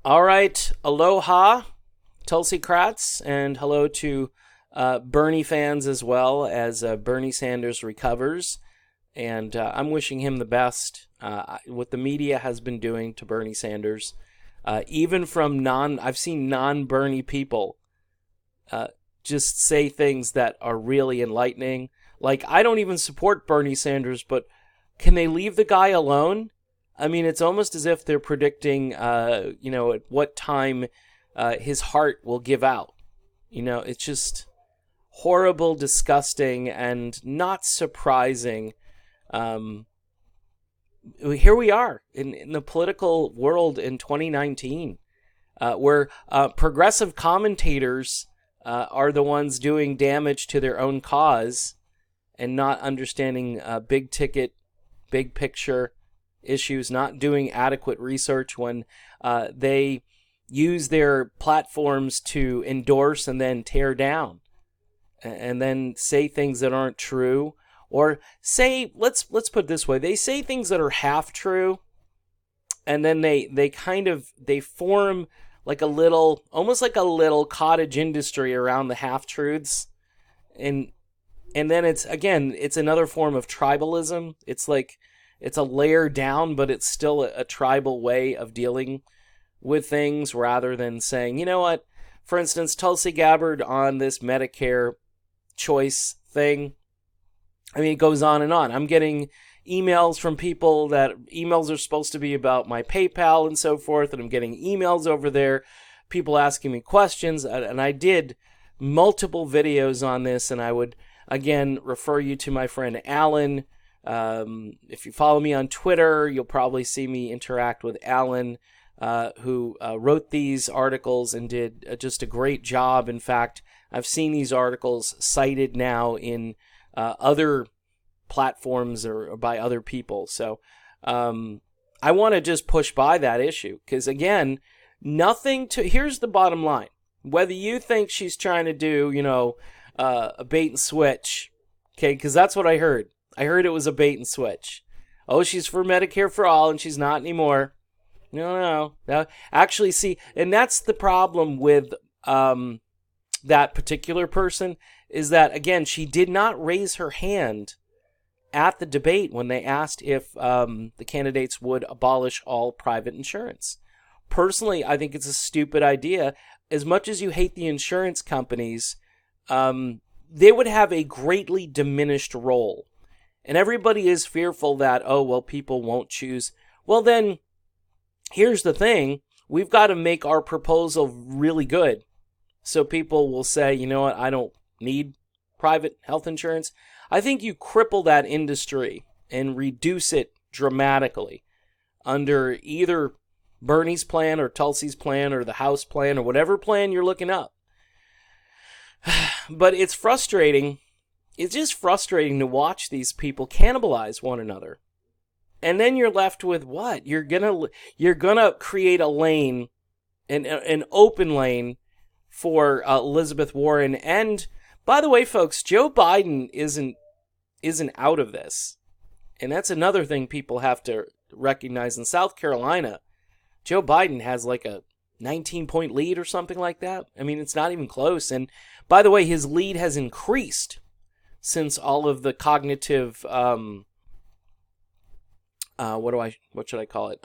All right, aloha, Tulsi Kratz, and hello to Bernie fans as well as Bernie Sanders recovers. And I'm wishing him the best. What the media has been doing to Bernie Sanders, even from I've seen non-Bernie people just say things that are really enlightening. Like, I don't even support Bernie Sanders, but can they leave the guy alone? I mean, it's almost as if they're predicting, at what time his heart will give out. It's just horrible, disgusting, and not surprising. Here we are in the political world in 2019, where progressive commentators are the ones doing damage to their own cause and not understanding big ticket, big picture issues, not doing adequate research when they use their platforms to endorse and then tear down and then say things that aren't true, or say, let's put it this way, they say things that are half true, and then they form like almost like a little cottage industry around the half truths, and then it's another form of tribalism. It's like it's a layer down, but it's still a tribal way of dealing with things, rather than saying, you know what, for instance, Tulsi Gabbard on this Medicare choice thing. I mean, it goes on and on. I'm getting emails from people that emails are supposed to be about my PayPal and so forth, and I'm getting emails over there, people asking me questions, and I did multiple videos on this, and I would, again, refer you to my friend Alan. If you follow me on Twitter, you'll probably see me interact with Alan, who wrote these articles and did just a great job. In fact, I've seen these articles cited now in other platforms or by other people. So I want to just push by that issue because, again, here's the bottom line. Whether you think she's trying to do, a bait and switch, okay, because that's what I heard. I heard it was a bait and switch. Oh, she's for Medicare for all, and she's not anymore. No. Actually, see, and that's the problem with that particular person, is that, again, she did not raise her hand at the debate when they asked if the candidates would abolish all private insurance. Personally, I think it's a stupid idea. As much as you hate the insurance companies, they would have a greatly diminished role. And everybody is fearful that, people won't choose. Well, then, here's the thing. We've got to make our proposal really good. So people will say, you know what, I don't need private health insurance. I think you cripple that industry and reduce it dramatically under either Bernie's plan or Tulsi's plan or the House plan or whatever plan you're looking up. But it's frustrating. It's just frustrating to watch these people cannibalize one another. And then you're left with what? You're gonna create a lane, an open lane for Elizabeth Warren. And by the way, folks, Joe Biden isn't out of this. And that's another thing people have to recognize. In South Carolina, Joe Biden has like a 19-point lead or something like that. I mean, it's not even close. And by the way, his lead has increased since all of the cognitive, what should I call it?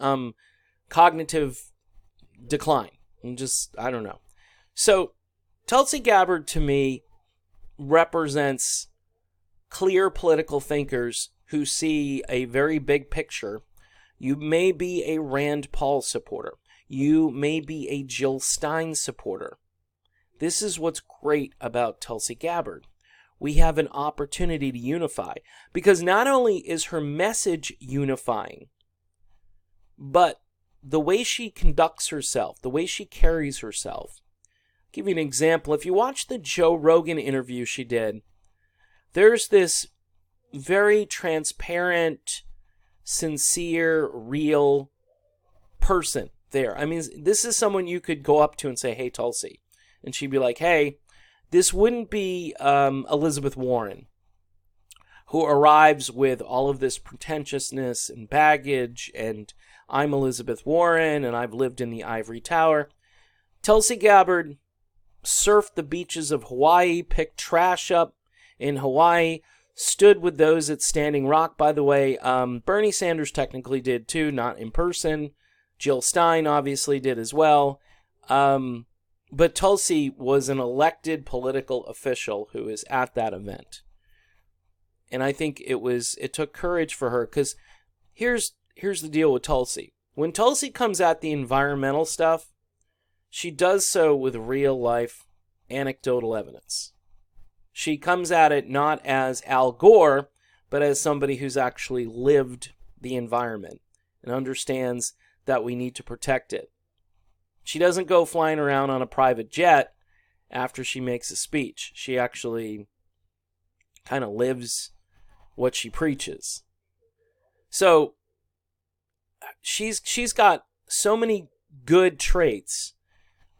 Cognitive decline. I don't know. So, Tulsi Gabbard, to me, represents clear political thinkers who see a very big picture. You may be a Rand Paul supporter. You may be a Jill Stein supporter. This is what's great about Tulsi Gabbard. We have an opportunity to unify, because not only is her message unifying, but the way she conducts herself, the way she carries herself. I'll give you an example. If you watch the Joe Rogan interview she did, there's this very transparent, sincere, real person there. I mean, this is someone you could go up to and say, hey, Tulsi. And she'd be like, hey, this wouldn't be Elizabeth Warren, who arrives with all of this pretentiousness and baggage and I'm Elizabeth Warren and I've lived in the ivory tower. Tulsi Gabbard surfed the beaches of Hawaii, picked trash up in Hawaii, stood with those at Standing Rock, by the way. Bernie Sanders technically did too, not in person. Jill Stein obviously did as well. But Tulsi was an elected political official who is at that event. And I think it took courage for her, because here's the deal with Tulsi. When Tulsi comes at the environmental stuff, she does so with real life anecdotal evidence. She comes at it not as Al Gore, but as somebody who's actually lived the environment and understands that we need to protect it. She doesn't go flying around on a private jet after she makes a speech. She actually kind of lives what she preaches. So she's got so many good traits,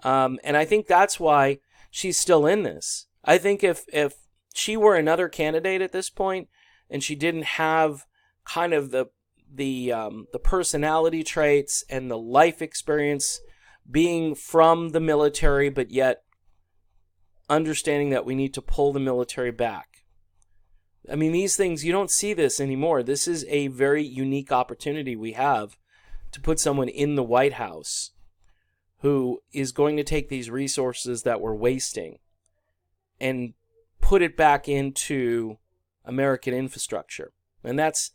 and I think that's why she's still in this. I think if she were another candidate at this point and she didn't have kind of the personality traits and the life experience, being from the military but yet understanding that we need to pull the military back. I mean, these things, you don't see this anymore. This is a very unique opportunity we have to put someone in the White House who is going to take these resources that we're wasting and put it back into American infrastructure. And that's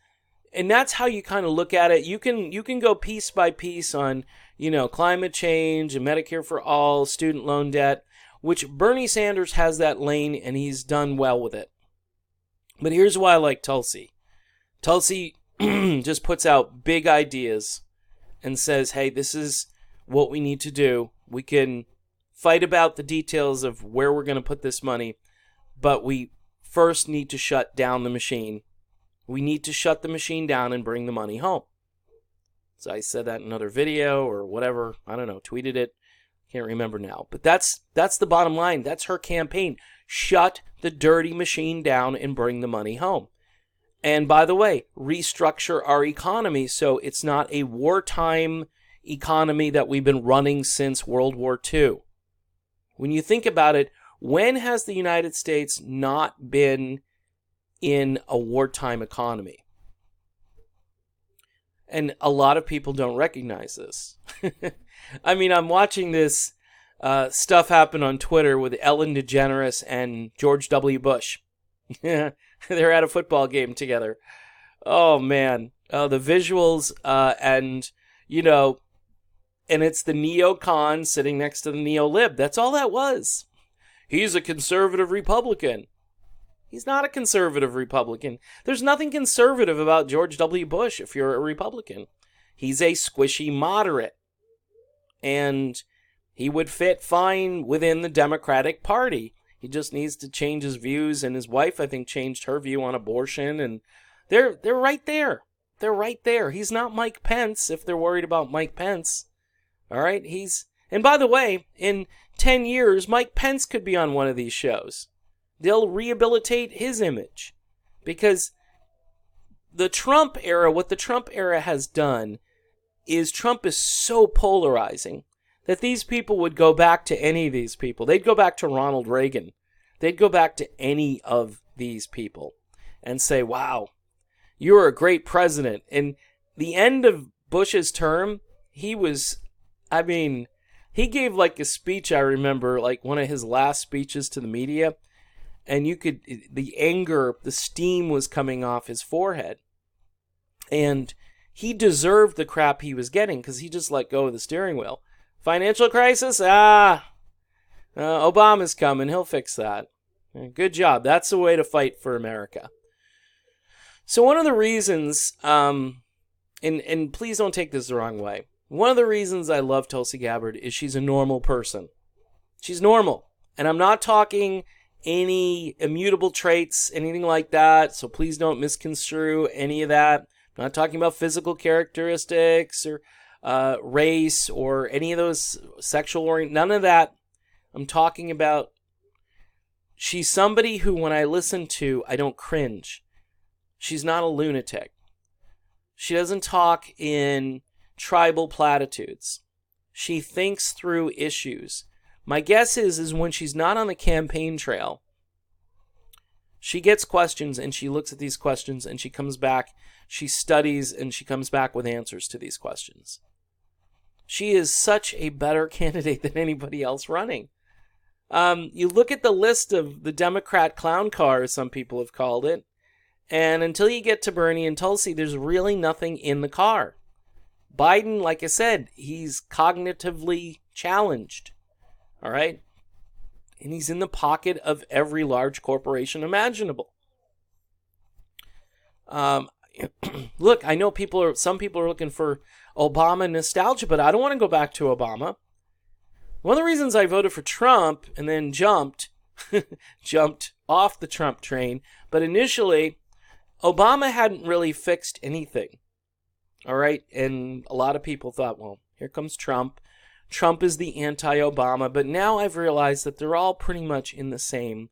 how you kind of look at it. You can go piece by piece on, climate change and Medicare for all, student loan debt, which Bernie Sanders has that lane and he's done well with it. But here's why I like Tulsi. Tulsi just puts out big ideas and says, hey, this is what we need to do. We can fight about the details of where we're going to put this money, but we first need to shut down the machine. We need to shut the machine down and bring the money home. So I said that in another video or whatever. I don't know, tweeted it. Can't remember now. But that's the bottom line. That's her campaign. Shut the dirty machine down and bring the money home. And by the way, restructure our economy so it's not a wartime economy that we've been running since World War II. When you think about it, when has the United States not been in a wartime economy? And a lot of people don't recognize this. I mean, I'm watching this stuff happen on Twitter with Ellen DeGeneres and George W. Bush. They're at a football game together. Oh, man. The visuals and it's the neocon sitting next to the neo-lib. That's all that was. He's a conservative Republican. He's not a conservative Republican. There's nothing conservative about George W. Bush if you're a Republican. He's a squishy moderate. And he would fit fine within the Democratic Party. He just needs to change his views, and his wife, I think, changed her view on abortion, and they're right there. They're right there. He's not Mike Pence if they're worried about Mike Pence. All right? And by the way, in 10 years, Mike Pence could be on one of these shows. They'll rehabilitate his image. Because what the Trump era has done is Trump is so polarizing that these people would go back to any of these people. They'd go back to Ronald Reagan. They'd go back to any of these people and say, wow, you were a great president. And the end of Bush's term, he gave like a speech, I remember, like one of his last speeches to the media, and the anger, the steam was coming off his forehead. And he deserved the crap he was getting because he just let go of the steering wheel. Financial crisis? Obama's coming. He'll fix that. Good job. That's the way to fight for America. So one of the reasons, and please don't take this the wrong way, one of the reasons I love Tulsi Gabbard is she's a normal person. She's normal. And I'm not talking any immutable traits, anything like that, so please don't misconstrue any of that. I'm not talking about physical characteristics or race or any of those sexual orientation, none of that. I'm talking about she's somebody who, when I listen to, I don't cringe. She's not a lunatic. She doesn't talk in tribal platitudes. She thinks through issues. My guess is when she's not on the campaign trail, she gets questions and she looks at these questions and she comes back, she studies and she comes back with answers to these questions. She is such a better candidate than anybody else running. You look at the list of the Democrat clown car, as some people have called it, and until you get to Bernie and Tulsi, there's really nothing in the car. Biden, like I said, he's cognitively challenged. All right? And he's in the pocket of every large corporation imaginable. Look, I know some people are looking for Obama nostalgia, but I don't want to go back to Obama. One of the reasons I voted for Trump and then jumped off the Trump train, but initially, Obama hadn't really fixed anything. All right? And a lot of people thought, well, here comes Trump. Trump is the anti-Obama, but now I've realized that they're all pretty much in the same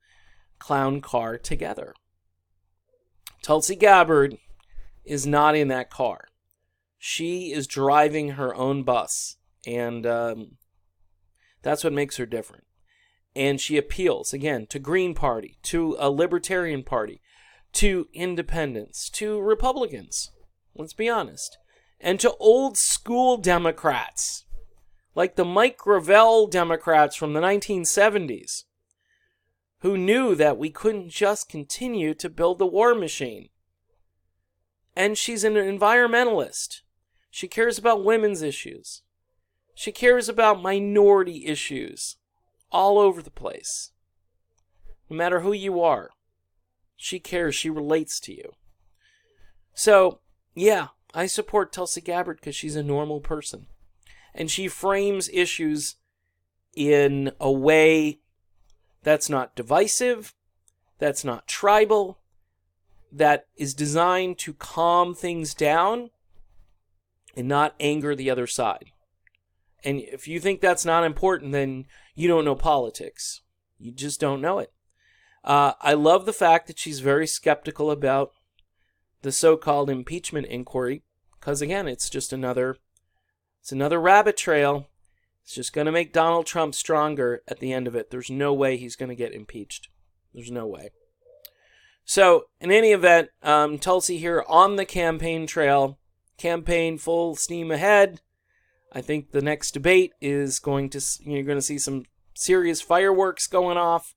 clown car together. Tulsi Gabbard is not in that car. She is driving her own bus, and that's what makes her different. And she appeals, again, to Green Party, to a Libertarian Party, to independents, to Republicans, let's be honest, and to old school Democrats, like the Mike Gravel Democrats from the 1970s, who knew that we couldn't just continue to build the war machine. And she's an environmentalist. She cares about women's issues. She cares about minority issues all over the place. No matter who you are, she cares. She relates to you. So, yeah, I support Tulsi Gabbard because she's a normal person. And she frames issues in a way that's not divisive, that's not tribal, that is designed to calm things down and not anger the other side. And if you think that's not important, then you don't know politics. You just don't know it. I love the fact that she's very skeptical about the so-called impeachment inquiry, because again, it's another rabbit trail. It's just going to make Donald Trump stronger at the end of it. There's no way he's going to get impeached. There's no way. So, in any event, Tulsi here on the campaign trail. Campaign full steam ahead. I think the next debate is you're going to see some serious fireworks going off.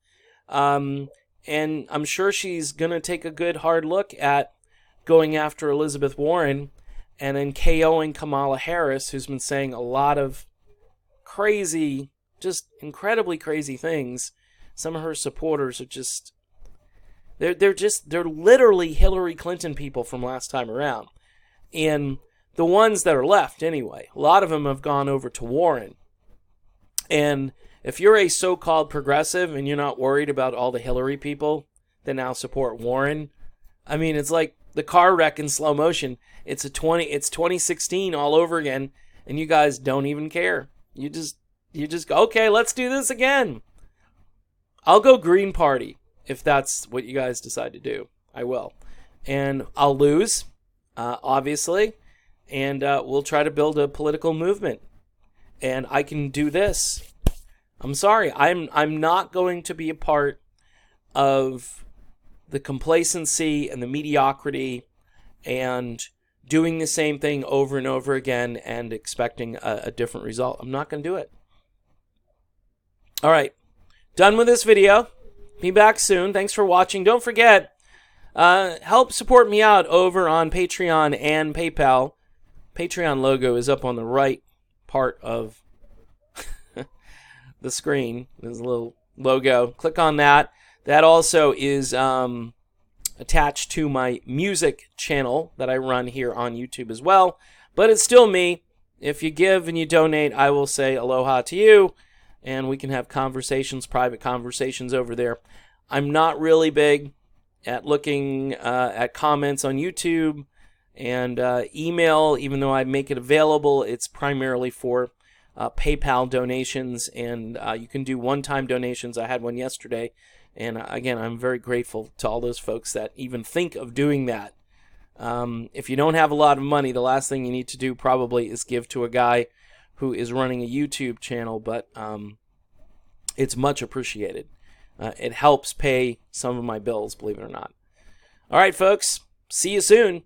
And I'm sure she's going to take a good hard look at going after Elizabeth Warren and then KOing Kamala Harris, who's been saying a lot of crazy, just incredibly crazy things. Some of her supporters are just, they're literally Hillary Clinton people from last time around. And the ones that are left anyway, a lot of them have gone over to Warren. And if you're a so-called progressive and you're not worried about all the Hillary people that now support Warren, I mean, it's like the car wreck in slow motion. It's 2016 all over again, and you guys don't even care. You just go, okay, let's do this again. I'll go Green Party if that's what you guys decide to do. I will. And I'll lose, obviously, and we'll try to build a political movement. And I can do this. I'm sorry, I'm not going to be a part of the complacency and the mediocrity and doing the same thing over and over again and expecting a different result. I'm not going to do it. All right, done with this video. Be back soon. Thanks for watching. Don't forget, help support me out over on Patreon and PayPal. Patreon logo is up on the right part of the screen. There's a little logo. Click on that. That also is attached to my music channel that I run here on YouTube as well. But it's still me. If you give and you donate, I will say aloha to you, and we can have conversations, private conversations over there. I'm not really big at looking at comments on YouTube and email, even though I make it available. It's primarily for PayPal donations, and you can do one-time donations. I had one yesterday, and again, I'm very grateful to all those folks that even think of doing that. If you don't have a lot of money, the last thing you need to do probably is give to a guy who is running a YouTube channel, but it's much appreciated. It helps pay some of my bills, believe it or not. All right, folks. See you soon.